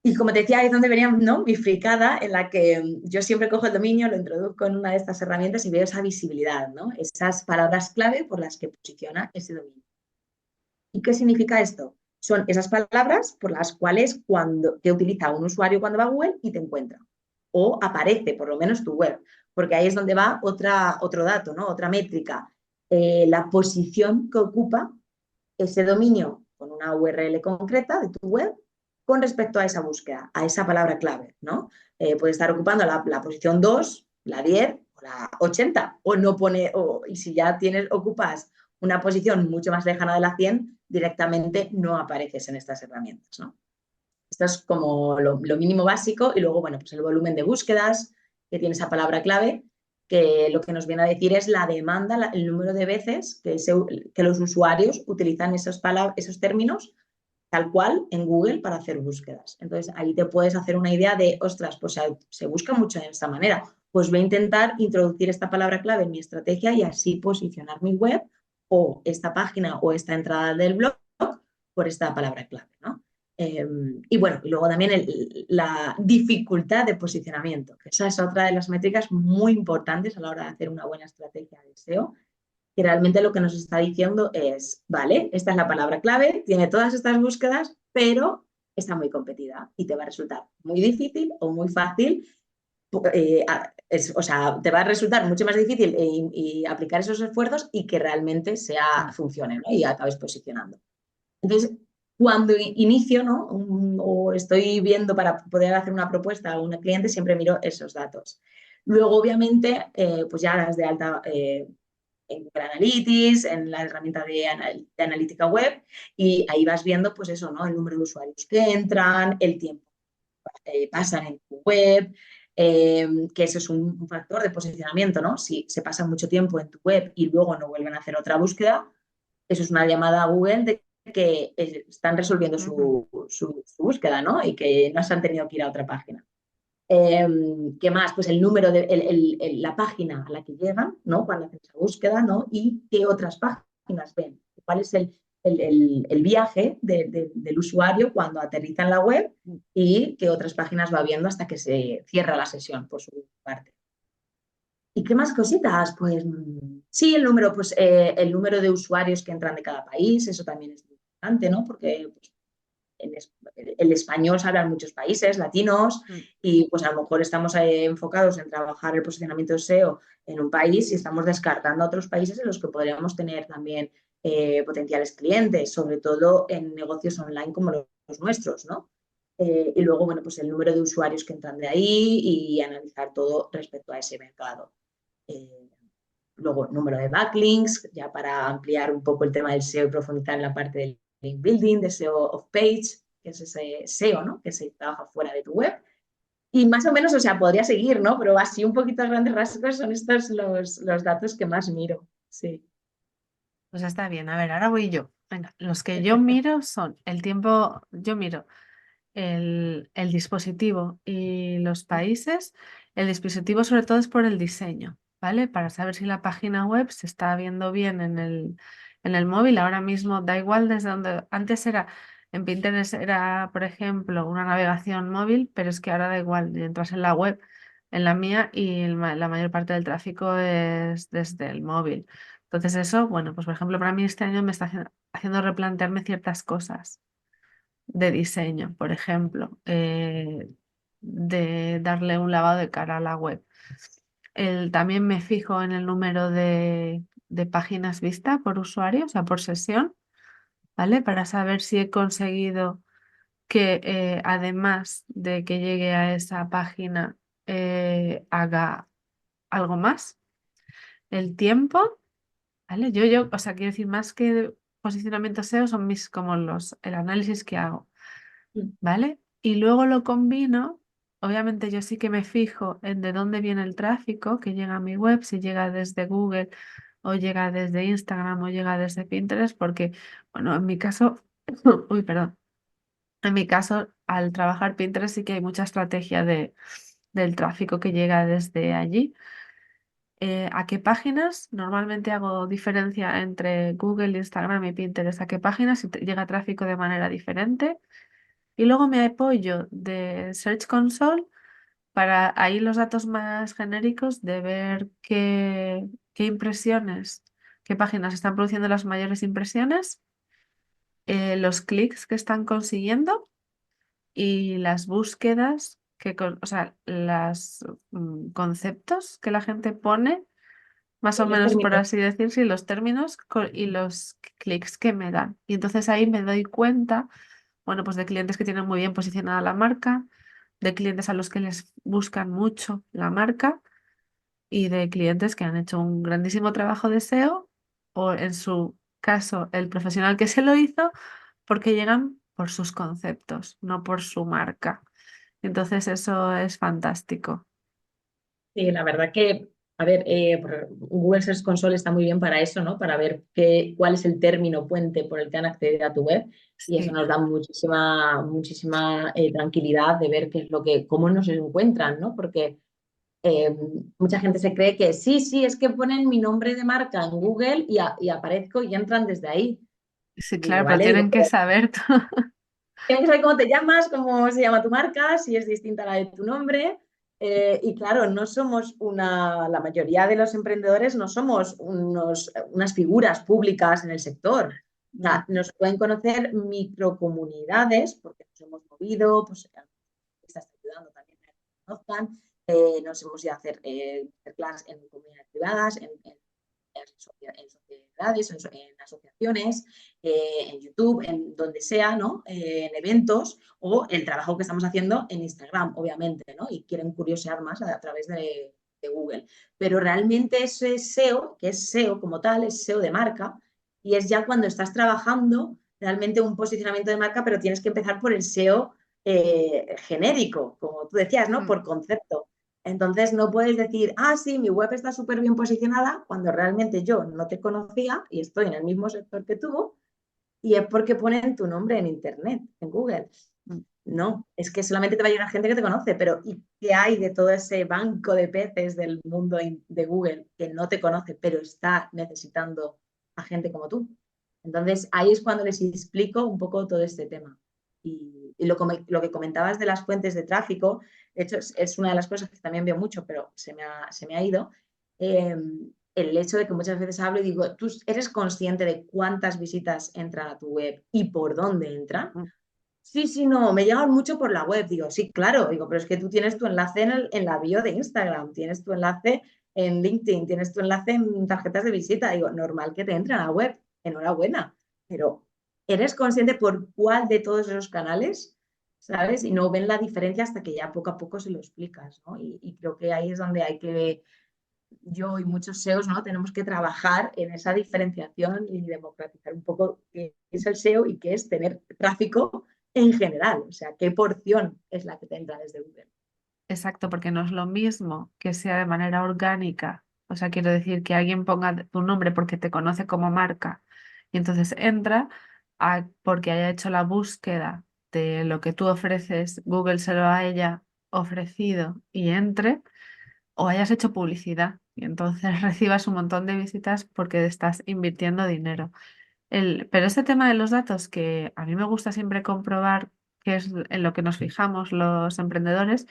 Y como te decía, ahí es donde venía, ¿no?, mi fricada, en la que yo siempre cojo el dominio, lo introduzco en una de estas herramientas y veo esa visibilidad, ¿no? Esas palabras clave por las que posiciona ese dominio. ¿Y qué significa esto? Son esas palabras por las cuales que utiliza un usuario cuando va a Google y te encuentra. O aparece, por lo menos, tu web. Porque ahí es donde va otro dato, ¿no?, otra métrica. La posición que ocupa ese dominio con una URL concreta de tu web con respecto a esa búsqueda, a esa palabra clave, ¿no? Puede estar ocupando la posición 2, la 10 o la 80, o no pone, y si ya ocupas una posición mucho más lejana de la 100, directamente no apareces en estas herramientas, ¿no? Esto es como lo mínimo básico, y luego, bueno, pues el volumen de búsquedas que tiene esa palabra clave, que lo que nos viene a decir es la demanda, el número de veces que los usuarios utilizan esos términos tal cual en Google para hacer búsquedas. Entonces, ahí te puedes hacer una idea de, ostras, pues se busca mucho de esta manera. Pues voy a intentar introducir esta palabra clave en mi estrategia y así posicionar mi web o esta página o esta entrada del blog por esta palabra clave, ¿no? Y bueno, y luego también la dificultad de posicionamiento, que esa es otra de las métricas muy importantes a la hora de hacer una buena estrategia de SEO, que realmente lo que nos está diciendo es, vale, esta es la palabra clave, tiene todas estas búsquedas, pero está muy competida y te va a resultar muy difícil o muy fácil. O sea, te va a resultar mucho más difícil y aplicar esos esfuerzos y que realmente funcione, ¿no?, y acabes posicionando. Entonces, cuando inicio, ¿no?, o estoy viendo para poder hacer una propuesta a un cliente, siempre miro esos datos. Luego, obviamente, pues ya das de alta en Google Analytics, en la herramienta de analítica web, y ahí vas viendo, pues eso, ¿no?, el número de usuarios que entran, el tiempo pasan en tu web, que eso es un factor de posicionamiento, ¿no? Si se pasa mucho tiempo en tu web y luego no vuelven a hacer otra búsqueda, eso es una llamada a Google de que están resolviendo su búsqueda, ¿no?, y que no se han tenido que ir a otra página. ¿Qué más? Pues el número de la página a la que llegan, ¿no?, cuando hacen esa búsqueda, ¿no?, y qué otras páginas ven. ¿Cuál es el viaje del usuario cuando aterriza en la web y qué otras páginas va viendo hasta que se cierra la sesión por su parte? ¿Y qué más cositas? Pues sí, pues, el número de usuarios que entran de cada país, eso también es importante, ¿no? Porque pues, el español se habla en muchos países latinos y pues a lo mejor estamos enfocados en trabajar el posicionamiento de SEO en un país y estamos descartando a otros países en los que podríamos tener también potenciales clientes, sobre todo en negocios online como los nuestros, ¿no? Y luego, bueno, pues el número de usuarios que entran de ahí y analizar todo respecto a ese mercado. Luego, número de backlinks, ya para ampliar un poco el tema del SEO y profundizar en la parte del link building, de SEO of page, que es ese SEO, ¿no?, que se trabaja fuera de tu web. Y más o menos, o sea, podría seguir, ¿no?, pero así un poquito a grandes rasgos son estos los datos que más miro. Sí. Pues está bien. A ver, ahora voy yo. Venga, los que yo miro son el tiempo, yo miro el dispositivo y los países. El dispositivo sobre todo es por el diseño, ¿vale? Para saber si la página web se está viendo bien en el móvil. Ahora mismo da igual desde donde, antes en Pinterest era, por ejemplo, una navegación móvil, pero es que ahora da igual, entras en la web, en la mía, y la mayor parte del tráfico es desde el móvil. Entonces eso, bueno, pues por ejemplo, para mí este año me está haciendo replantearme ciertas cosas de diseño, por ejemplo, de darle un lavado de cara a la web. También me fijo en el número de páginas vistas por usuario, o sea, por sesión, ¿vale? Para saber si he conseguido que además de que llegue a esa página, haga algo más. El tiempo, ¿vale? O sea, quiero decir, más que posicionamiento SEO, son como el análisis que hago, ¿vale? Y luego lo combino, obviamente yo sí que me fijo en de dónde viene el tráfico que llega a mi web, si llega desde Google o llega desde Instagram o llega desde Pinterest, porque, bueno, en mi caso, uy, perdón, en mi caso, al trabajar Pinterest sí que hay mucha estrategia del tráfico que llega desde allí. a qué páginas, normalmente hago diferencia entre Google, Instagram y Pinterest, a qué páginas si llega tráfico de manera diferente. Y luego me apoyo de Search Console para ahí los datos más genéricos de ver qué impresiones, qué páginas están produciendo las mayores impresiones, los clics que están consiguiendo y las búsquedas, o sea, los conceptos que la gente pone, más o Los menos por términos. así decir, sí, los términos y los clics que me dan. Y entonces ahí me doy cuenta, bueno, pues de clientes que tienen muy bien posicionada la marca, de clientes a los que les buscan mucho la marca y de clientes que han hecho un grandísimo trabajo de SEO o en su caso el profesional que se lo hizo porque llegan por sus conceptos, no por su marca. Entonces eso es fantástico. Sí, la verdad que, a ver, Google Search Console está muy bien para eso, ¿no? Para ver cuál es el término puente por el que han accedido a tu web y eso Sí, nos da muchísima tranquilidad de ver qué es cómo nos encuentran, ¿no? Porque eh, mucha gente se cree que sí, sí, es que ponen mi nombre de marca en Google y aparezco y entran desde ahí. sí, Digo, claro, pero vale, tienen que saber tienes que saber cómo te llamas, cómo se llama tu marca, si es distinta a la de tu nombre. Y claro, no somos la mayoría de los emprendedores no somos unas figuras públicas en el sector. O sea, No. nos pueden conocer microcomunidades, porque nos hemos movido, pues estás ayudando también a que nos conozcan. Nos hemos ido a hacer masterclass en comunidades privadas, en sociedades, en asociaciones, en YouTube, en donde sea, ¿no? En eventos o el trabajo que estamos haciendo en Instagram, obviamente, ¿no? Y quieren curiosear más a través de Google. Pero realmente ese SEO, que es SEO como tal, es SEO de marca y es ya cuando estás trabajando realmente un posicionamiento de marca, pero tienes que empezar por el SEO genérico, como tú decías, ¿no? Mm. Por concepto. Entonces no puedes decir, ah, sí, mi web está súper bien posicionada cuando realmente yo no te conocía y estoy en el mismo sector que tú y es porque ponen tu nombre en Internet, en Google. Mm. No, es que solamente te va a llegar gente que te conoce, pero ¿y qué hay de todo ese banco de peces del mundo de Google que no te conoce, pero está necesitando a gente como tú? Entonces ahí es cuando les explico un poco todo este tema. Y lo que comentabas de las fuentes de tráfico, de hecho es una de las cosas que también veo mucho, pero se me ha ido. Eh, el hecho de que muchas veces hablo y digo, ¿tú eres consciente de cuántas visitas entran a tu web y por dónde entran? Mm. Sí, sí, no, me llegan mucho por la web. Digo, sí, claro, digo, pero es que tú tienes tu enlace en la bio de Instagram, tienes tu enlace en LinkedIn, tienes tu enlace en tarjetas de visita. Digo, normal que te entren a la web, enhorabuena, pero ¿eres consciente por cuál de todos esos canales? ¿Sabes? Y no ven la diferencia hasta que ya poco a poco se lo explicas, ¿no? Y creo que ahí es donde hay que yo y muchos SEOs, ¿no? Tenemos que trabajar en esa diferenciación y democratizar un poco qué es el SEO y qué es tener tráfico en general. O sea, qué porción es la que te entra desde Google. Exacto, porque no es lo mismo que sea de manera orgánica. O sea, quiero decir que alguien ponga tu nombre porque te conoce como marca y entonces entra porque haya hecho la búsqueda de lo que tú ofreces, Google se lo ha ella ofrecido y entre, o hayas hecho publicidad y entonces recibas un montón de visitas porque estás invirtiendo dinero. Pero este tema de los datos que a mí me gusta siempre comprobar, que es en lo que nos fijamos los emprendedores,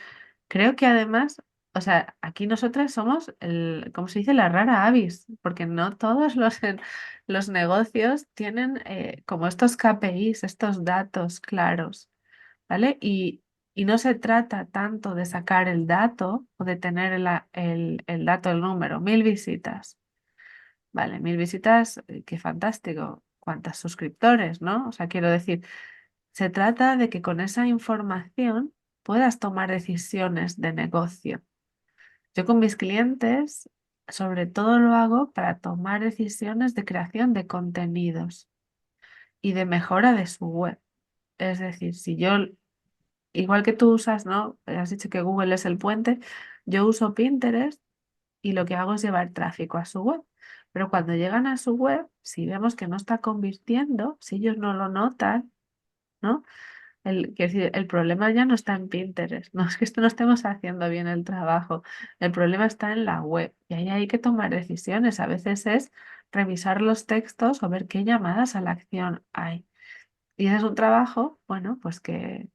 creo que además, o sea, aquí nosotras somos ¿cómo se dice? La rara avis, porque no todos los negocios tienen como estos KPIs, estos datos claros, ¿vale? Y no se trata tanto de sacar el dato o de tener el dato, el número, 1000 visitas. Vale, 1000 visitas, qué fantástico. ¿Cuántos suscriptores, no? O sea, quiero decir, se trata de que con esa información puedas tomar decisiones de negocio. Yo con mis clientes, sobre todo lo hago para tomar decisiones de creación de contenidos y de mejora de su web. Es decir, si yo, igual que tú usas, ¿no? Has dicho que Google es el puente, yo uso Pinterest y lo que hago es llevar tráfico a su web. Pero cuando llegan a su web, si vemos que no está convirtiendo, si ellos no lo notan, ¿no? Quiero decir, el problema ya no está en Pinterest, no es que esto no estemos haciendo bien el trabajo, el problema está en la web y ahí hay que tomar decisiones. A veces es revisar los textos o ver qué llamadas a la acción hay. Y ese es un trabajo, bueno, pues que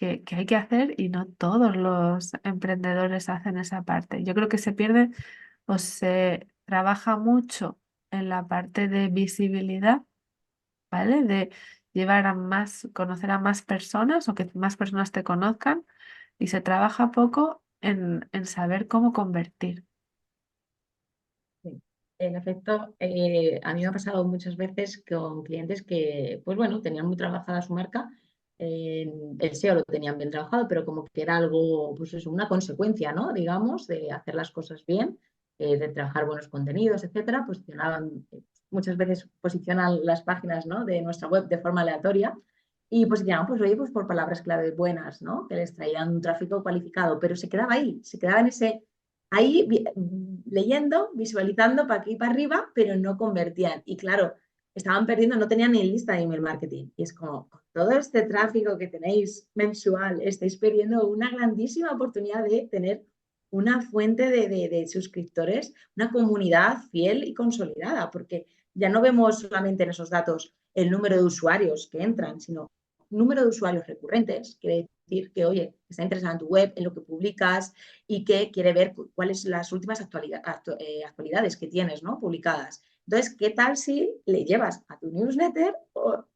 hay que hacer y no todos los emprendedores hacen esa parte. Yo creo que se pierde o se trabaja mucho en la parte de visibilidad, ¿vale? De llevar a más, conocer a más personas o que más personas te conozcan y se trabaja poco en saber cómo convertir. Sí. En efecto, a mí me ha pasado muchas veces con clientes que, pues bueno, tenían muy trabajada su marca, el SEO lo tenían bien trabajado, pero como que era algo, pues eso, una consecuencia, ¿no? Digamos, de hacer las cosas bien, de trabajar buenos contenidos, etcétera, posicionaban, muchas veces posicionan las páginas, ¿no? De nuestra web de forma aleatoria y posicionaban, pues oye, pues por palabras clave buenas, ¿no? Que les traían un tráfico cualificado, pero se quedaba ahí, se quedaba en ese ahí leyendo, visualizando para aquí y para arriba, pero no convertían. Y claro, estaban perdiendo, no tenían ni lista de email marketing. Y es como, con todo este tráfico que tenéis mensual, estáis perdiendo una grandísima oportunidad de tener una fuente de suscriptores, una comunidad fiel y consolidada, porque ya no vemos solamente en esos datos el número de usuarios que entran, sino número de usuarios recurrentes, quiere decir que, oye, está interesado en tu web, en lo que publicas, y que quiere ver cuáles son las últimas actualidades que tienes, ¿no? Publicadas. Entonces, ¿qué tal si le llevas a tu newsletter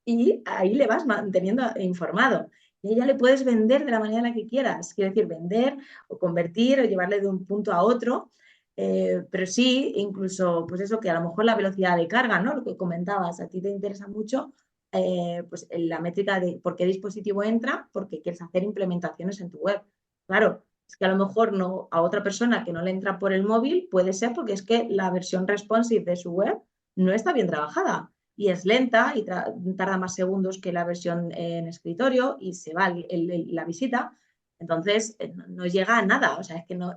y ahí le vas manteniendo informado? Y ya le puedes vender de la manera en la que quieras. Quiero decir, vender o convertir o llevarle de un punto a otro. Pero sí, incluso, pues eso, que a lo mejor la velocidad de carga, ¿no? Lo que comentabas, a ti te interesa mucho, pues la métrica de por qué dispositivo entra, porque quieres hacer implementaciones en tu web. Claro, es que a lo mejor no, a otra persona que no le entra por el móvil puede ser porque es que la versión responsive de su web no está bien trabajada y es lenta y tarda más segundos que la versión en escritorio y se va la visita. Entonces no llega a nada, o sea, es que no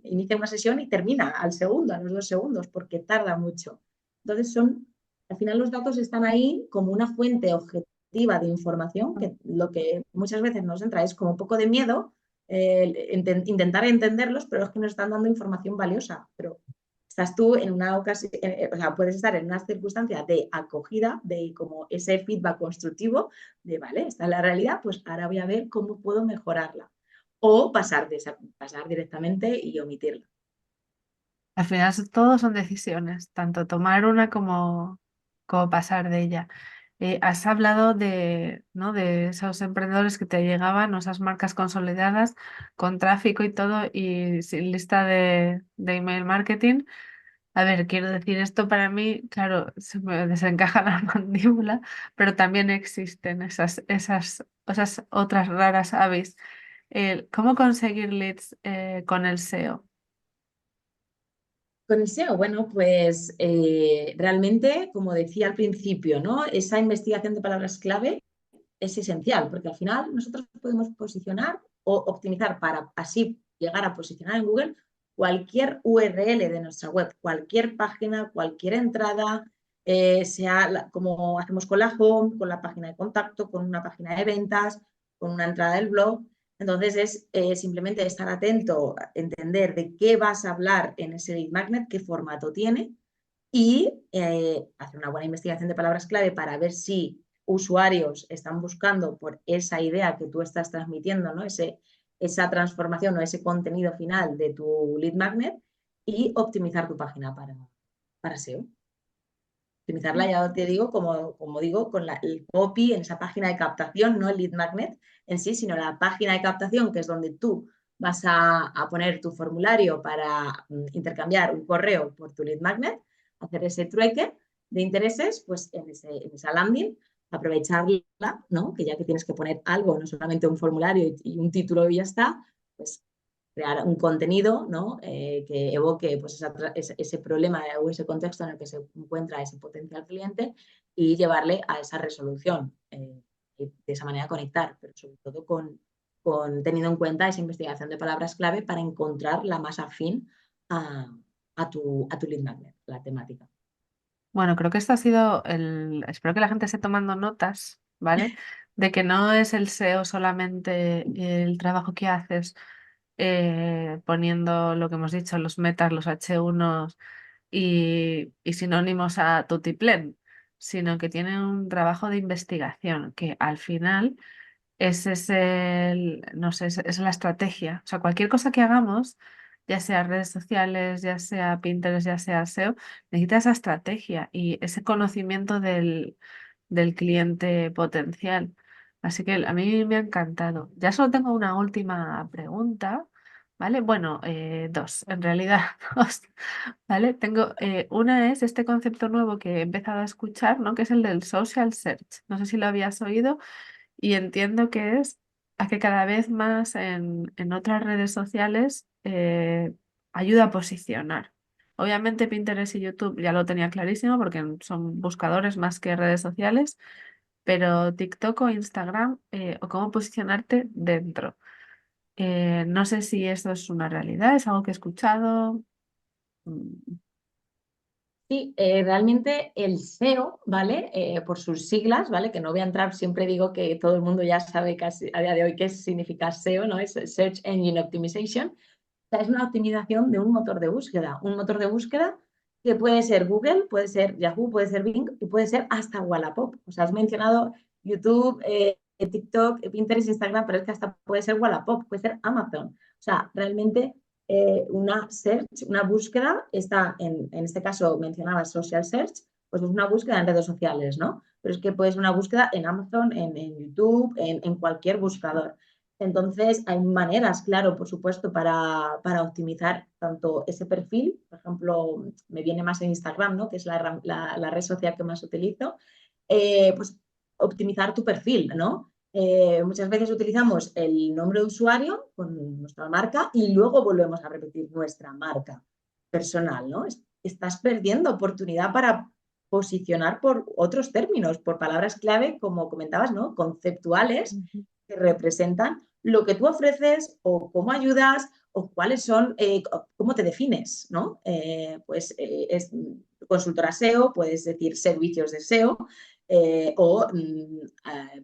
inicia una sesión y termina al segundo, a los 2 segundos, porque tarda mucho. Entonces al final los datos están ahí como una fuente objetiva de información, que lo que muchas veces nos entra es como un poco de miedo, intentar entenderlos, pero es que nos están dando información valiosa. Pero estás tú en una ocasión, o sea, puedes estar en una circunstancia de acogida, de como ese feedback constructivo, de, vale, esta es la realidad, pues ahora voy a ver cómo puedo mejorarla. O pasar directamente y omitirla. Al final todo son decisiones, tanto tomar una como pasar de ella. Has hablado de, ¿no? de esos emprendedores que te llegaban, o esas marcas consolidadas con tráfico y todo y sin lista de email marketing. A ver, quiero decir, esto para mí, claro, se me desencaja la mandíbula, pero también existen esas otras raras avis. ¿Cómo conseguir leads con el SEO? Con el SEO, bueno, pues realmente, como decía al principio, ¿no? Esa investigación de palabras clave es esencial, porque al final nosotros podemos posicionar o optimizar para así llegar a posicionar en Google cualquier URL de nuestra web, cualquier página, cualquier entrada, sea como hacemos con la home, con la página de contacto, con una página de ventas, con una entrada del blog. Entonces es simplemente estar atento, entender de qué vas a hablar en ese lead magnet, qué formato tiene y hacer una buena investigación de palabras clave para ver si usuarios están buscando por esa idea que tú estás transmitiendo, ¿no? Esa transformación o ese contenido final de tu lead magnet y optimizar tu página para SEO. Optimizarla, ya te digo, como digo, con el copy en esa página de captación, no el lead magnet en sí, sino la página de captación, que es donde tú vas a poner tu formulario para intercambiar un correo por tu lead magnet, hacer ese trueque de intereses, pues en esa landing, aprovecharla, ¿no? Que ya que tienes que poner algo, no solamente un formulario y un título y ya está, pues crear un contenido, ¿no? Que evoque pues, ese problema o ese contexto en el que se encuentra ese potencial cliente y llevarle a esa resolución. Y de esa manera conectar, pero sobre todo teniendo en cuenta esa investigación de palabras clave para encontrar la más afín a tu lead magnet, la temática. Bueno, creo que esto ha sido espero que la gente esté tomando notas, ¿vale? de que no es el SEO solamente el trabajo que haces poniendo lo que hemos dicho, los metas, los H1 y sinónimos a tutiplén, sino que tiene un trabajo de investigación que al final ese es el, no sé, es la estrategia. O sea, cualquier cosa que hagamos, ya sea redes sociales, ya sea Pinterest, ya sea SEO, necesita esa estrategia y ese conocimiento del cliente potencial. Así que a mí me ha encantado. Ya solo tengo una última pregunta, ¿vale? Bueno, dos, en realidad dos, ¿vale? Tengo, una es este concepto nuevo que he empezado a escuchar, ¿no? Que es el del social search. No sé si lo habías oído y entiendo que es a que cada vez más en otras redes sociales ayuda a posicionar. Obviamente Pinterest y YouTube ya lo tenía clarísimo porque son buscadores más que redes sociales, pero TikTok o Instagram o cómo posicionarte dentro. No sé si eso es una realidad, es algo que he escuchado. Mm, Sí, realmente el SEO, ¿vale? Por sus siglas, ¿vale? Que no voy a entrar, siempre digo que todo el mundo ya sabe casi a día de hoy qué significa SEO, ¿no? Es Search Engine Optimization. O sea, es una optimización de un motor de búsqueda. Un motor de búsqueda que puede ser Google, puede ser Yahoo, puede ser Bing y puede ser hasta Wallapop. O sea, has mencionado YouTube, TikTok, Pinterest, Instagram, pero es que hasta puede ser Wallapop, puede ser Amazon. O sea, realmente una search, una búsqueda está, en este caso mencionaba social search, pues es una búsqueda en redes sociales, ¿no? Pero es que puede ser una búsqueda en Amazon, en YouTube, en cualquier buscador. Entonces, hay maneras, claro, por supuesto, para optimizar tanto ese perfil, por ejemplo, me viene más en Instagram, ¿no? Que es la red social que más utilizo, pues optimizar tu perfil, ¿no? Muchas veces utilizamos el nombre de usuario con nuestra marca y luego volvemos a repetir nuestra marca personal, ¿no? Estás perdiendo oportunidad para posicionar por otros términos, por palabras clave, como comentabas, ¿no? Conceptuales ujú. que representan lo que tú ofreces o cómo ayudas o cuáles son, cómo te defines, ¿no? Pues es consultora SEO, puedes decir servicios de SEO o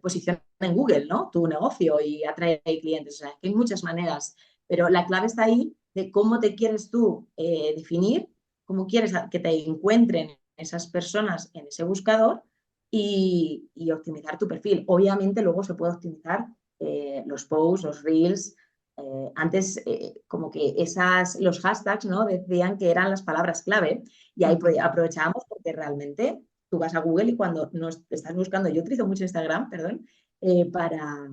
posición en Google, ¿no? Tu negocio y atraer clientes. O sea, hay muchas maneras, pero la clave está ahí de cómo te quieres tú definir, cómo quieres que te encuentren esas personas en ese buscador y optimizar tu perfil. Obviamente luego se puede optimizar los posts, los reels. Antes como que los hashtags, ¿no? Decían que eran las palabras clave y ahí Ujú. aprovechábamos porque realmente tú vas a Google y cuando nos estás buscando, yo utilizo mucho Instagram, perdón, eh, para,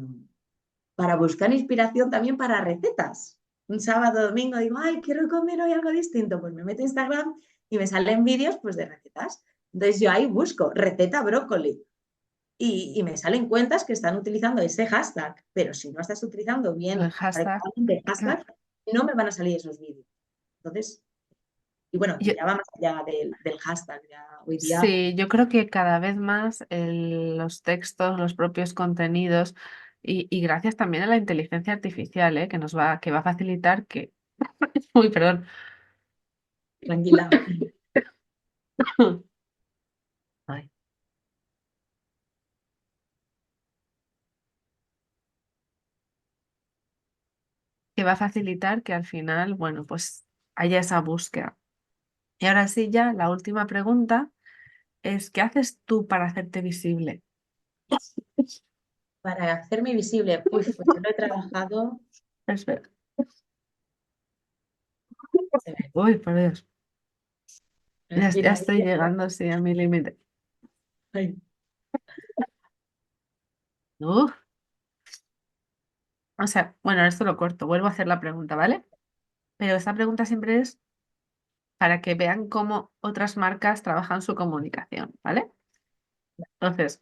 para buscar inspiración también para recetas. Un sábado, domingo digo, ay, quiero comer hoy algo distinto, pues me meto a Instagram y me salen vídeos pues de recetas. Entonces yo ahí busco receta brócoli y me salen cuentas que están utilizando ese hashtag, pero si no estás utilizando El bien hashtag. adecuadamente el hashtag, no me van a salir esos vídeos. Entonces, y bueno, Yo, ya va más allá del hashtag, ya hoy día sí, yo creo que cada vez más los textos, los propios contenidos y gracias también a la inteligencia artificial, que va a facilitar que, uy, perdón, tranquila. Ay. Que va a facilitar que al final, bueno, pues haya esa búsqueda. Y ahora sí, ya la última pregunta es, ¿qué haces tú para hacerte visible? Para hacerme visible, pues yo lo he trabajado. Espera. Uy, por Dios. Ya Respira. estoy llegando, sí, a mi límite. Ay, Uf. O sea, bueno, esto lo corto, vuelvo a hacer la pregunta, ¿vale? Pero esta pregunta siempre es para que vean cómo otras marcas trabajan su comunicación, ¿vale? Entonces,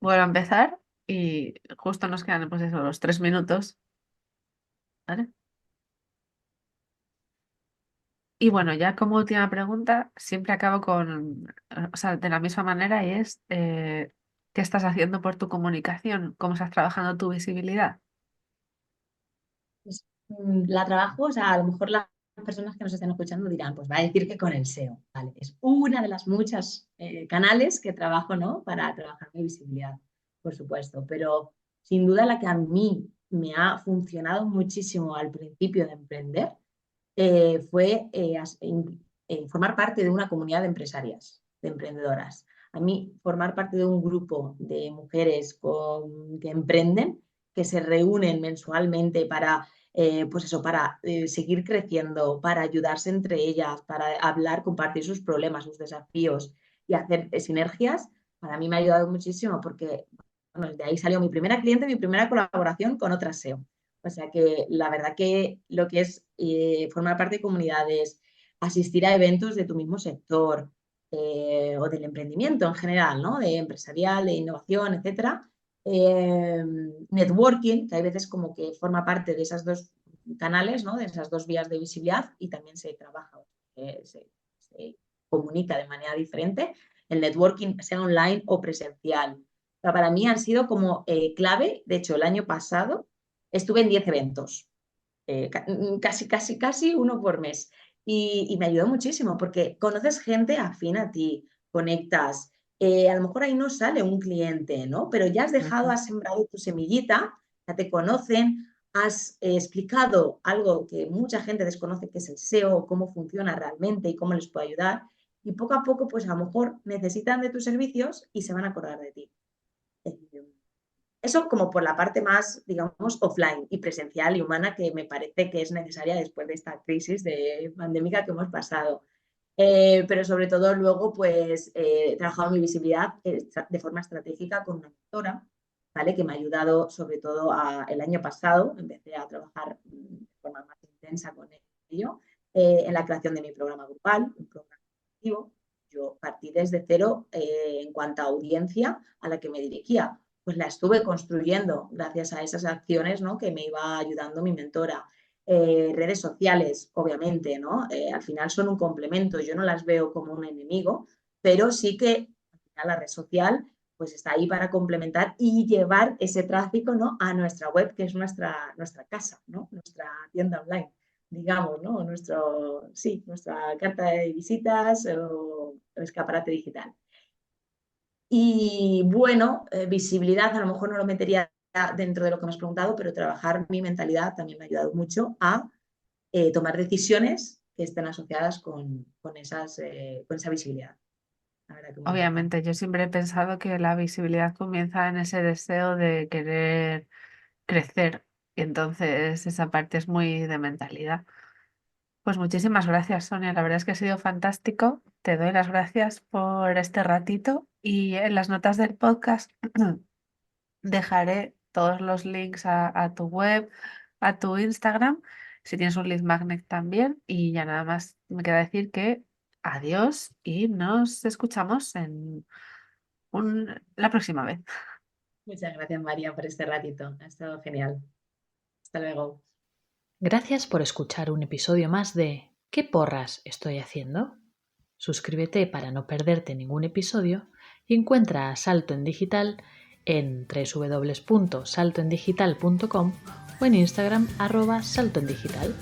vuelvo a empezar y justo nos quedan, pues eso, los 3 minutos, ¿vale? Y bueno, ya como última pregunta, siempre acabo con, o sea, de la misma manera y es, ¿qué estás haciendo por tu comunicación? ¿Cómo estás trabajando tu visibilidad? pues, la trabajo, o sea, a lo mejor las personas que nos estén escuchando dirán, pues va a decir que con el SEO, ¿vale? Es una de las muchas canales que trabajo, ¿no? Para trabajar mi visibilidad. por supuesto, pero sin duda la que a mí me ha funcionado muchísimo al principio de emprender fue formar parte de una comunidad de empresarias, de emprendedoras. A mí, formar parte de un grupo de mujeres que emprenden, que se reúnen mensualmente para, pues eso, para seguir creciendo, para ayudarse entre ellas, para hablar, compartir sus problemas, sus desafíos y hacer sinergias, para mí me ha ayudado muchísimo porque bueno, de ahí salió mi primera cliente, mi primera colaboración con otra SEO. O sea que la verdad que lo que es formar parte de comunidades, asistir a eventos de tu mismo sector o del emprendimiento en general, ¿no? De empresarial, de innovación, etcétera. Networking, que hay veces como que forma parte de esas dos canales, ¿no? De esas dos vías de visibilidad y también se trabaja, se comunica de manera diferente. El networking, sea online o presencial. Para mí han sido como clave. De hecho, el año pasado estuve en 10 eventos, casi uno por mes. Y me ayudó muchísimo porque conoces gente afín a ti, conectas. A lo mejor ahí no sale un cliente, ¿no? Pero ya has dejado, has sembrado tu semillita, ya te conocen, has explicado algo que mucha gente desconoce, que es el SEO, cómo funciona realmente y cómo les puede ayudar. Y poco a poco, pues a lo mejor necesitan de tus servicios y se van a acordar de ti. Eso como por la parte más, digamos, offline y presencial y humana que me parece que es necesaria después de esta crisis pandémica que hemos pasado. Pero sobre todo luego, pues, he trabajado mi visibilidad de forma estratégica con una mentora, ¿vale? Que me ha ayudado sobre todo el año pasado, empecé a trabajar de forma más intensa con ello, en la creación de mi programa grupal, un programa activo. Yo partí desde cero en cuanto a audiencia a la que me dirigía. Pues la estuve construyendo gracias a esas acciones, ¿no? Que me iba ayudando mi mentora. Redes sociales, obviamente, ¿no? Al final son un complemento, yo no las veo como un enemigo, pero sí que al final la red social pues está ahí para complementar y llevar ese tráfico, ¿no? A nuestra web, que es nuestra casa, ¿no? Nuestra tienda online, digamos, ¿no? Nuestra carta de visitas o escaparate digital. Y bueno, visibilidad a lo mejor no lo metería dentro de lo que me has preguntado, pero trabajar mi mentalidad también me ha ayudado mucho a tomar decisiones que estén asociadas con esa visibilidad. La verdad que muy importante. Obviamente, yo siempre he pensado que la visibilidad comienza en ese deseo de querer crecer. Y entonces esa parte es muy de mentalidad. Pues muchísimas gracias, Sonia. La verdad es que ha sido fantástico. Te doy las gracias por este ratito y en las notas del podcast dejaré todos los links a tu web, a tu Instagram, si tienes un lead magnet también. Y ya nada más me queda decir que adiós y nos escuchamos la próxima vez. Muchas gracias, María, por este ratito. Ha estado genial. Hasta luego. Gracias por escuchar un episodio más de ¿Qué porras estoy haciendo? Suscríbete para no perderte ningún episodio y encuentra a Salto en Digital en www.saltoendigital.com o en Instagram @saltoendigital.